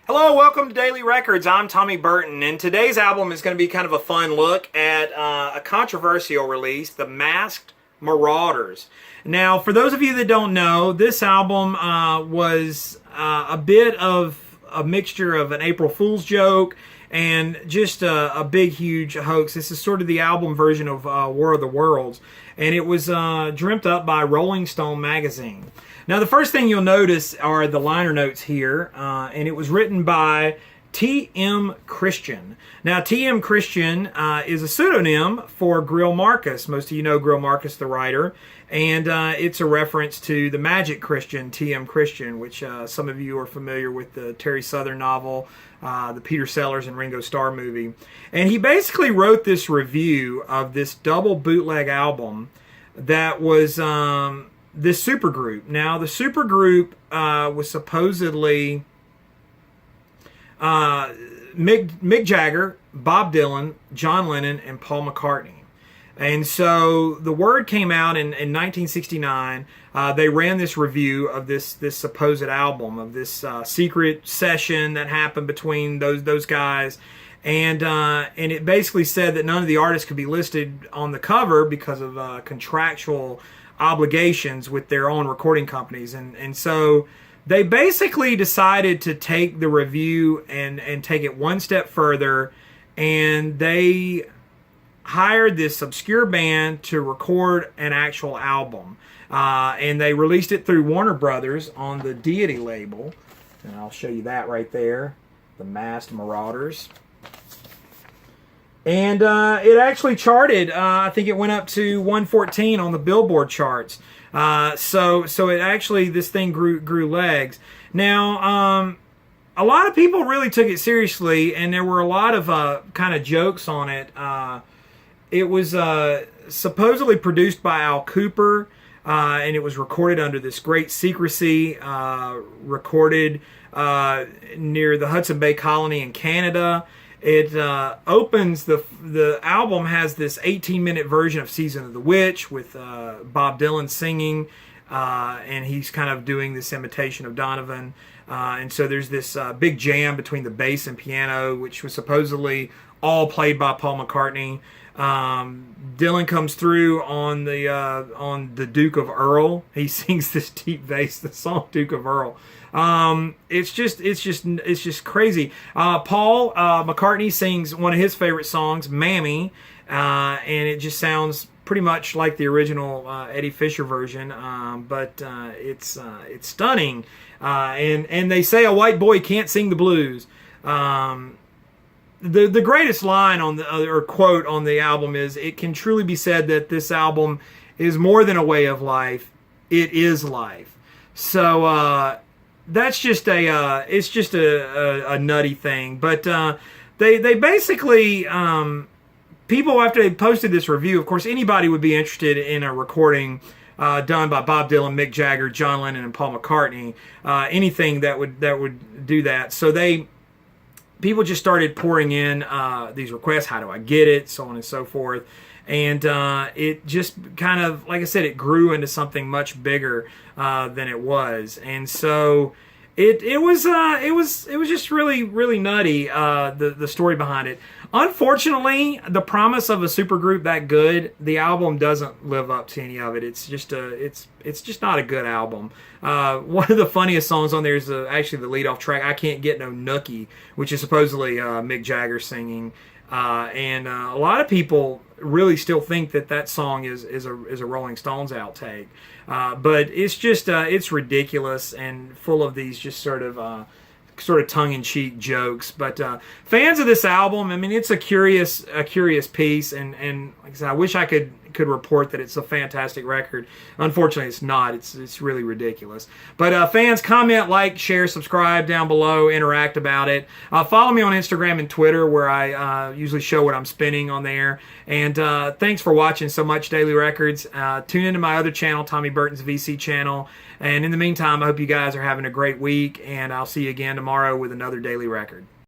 Hello, welcome to Daily Records. I'm Tommy Burton, and today's album is going to be kind of a fun look at a controversial release, The Masked Marauders. Now, for those of you that don't know, this album was a bit of a mixture of an April Fool's joke and just a big, huge hoax. This is sort of the album version of War of the Worlds, and it was dreamt up by Rolling Stone magazine. Now, the first thing you'll notice are the liner notes here, and it was written by T.M. Christian. Now, T.M. Christian is a pseudonym for Grill Marcus. Most of you know Grill Marcus, the writer, and it's a reference to the Magic Christian, T.M. Christian, which some of you are familiar with the Terry Southern novel, the Peter Sellers and Ringo Starr movie. And he basically wrote this review of this double bootleg album that was this supergroup. Now, the supergroup was supposedly Mick Jagger, Bob Dylan, John Lennon, and Paul McCartney. And so the word came out in 1969. They ran this review of this supposed album, of this secret session that happened between those guys. And it basically said that none of the artists could be listed on the cover because of contractual obligations with their own recording companies. And so they basically decided to take the review and take it one step further, and they hired this obscure band to record an actual album. And they released it through Warner Brothers on the Deity label. And I'll show you that right there, The Masked Marauders. And it actually charted. I think it went up to 114 on the Billboard charts. So it actually, this thing grew legs. Now, a lot of people really took it seriously, and there were a lot of kind of jokes on it. It was supposedly produced by Al Cooper, and it was recorded under this great secrecy. Recorded near the Hudson Bay Colony in Canada. It opens, the album has this 18-minute version of Season of the Witch with Bob Dylan singing, and he's kind of doing this imitation of Donovan. And so there's this big jam between the bass and piano, which was supposedly all played by Paul McCartney. Dylan comes through on the Duke of Earl. He sings this deep bass, the song Duke of Earl. It's just crazy. Paul McCartnney sings one of his favorite songs, Mammy, and it just sounds pretty much like the original Eddie Fisher version, but it's stunning. And they say a white boy can't sing the blues. The greatest line on or quote on the album is, "It can truly be said that this album is more than a way of life; it is life." So that's just it's just a nutty thing. But they basically people, after they posted this review, of course anybody would be interested in a recording done by Bob Dylan, Mick Jagger, John Lennon, and Paul McCartney. Anything that would do that. So people just started pouring in these requests. How do I get it? So on and so forth. And it just kind of, like I said, it grew into something much bigger than it was. And so it was just really nutty, the story behind it. Unfortunately, the promise of a supergroup that good, the album doesn't live up to any of it. It's just not a good album. One of the funniest songs on there is actually the lead-off track, "I Can't Get No Nookie," which is supposedly Mick Jagger singing. And a lot of people really still think that song is a Rolling Stones outtake. But it's just it's ridiculous and full of these just sort of tongue-in-cheek jokes. But fans of this album, I mean, it's a curious piece, and like I said, I wish I could report that it's a fantastic record. Unfortunately, it's not. It's really ridiculous. But fans, comment, like, share, subscribe down below, interact about it. Follow me on Instagram and Twitter, where I usually show what I'm spinning on there. And thanks for watching so much Daily Records. Tune into my other channel, Tommy Burton's VC channel. And in the meantime, I hope you guys are having a great week, and I'll see you again tomorrow with another Daily Record.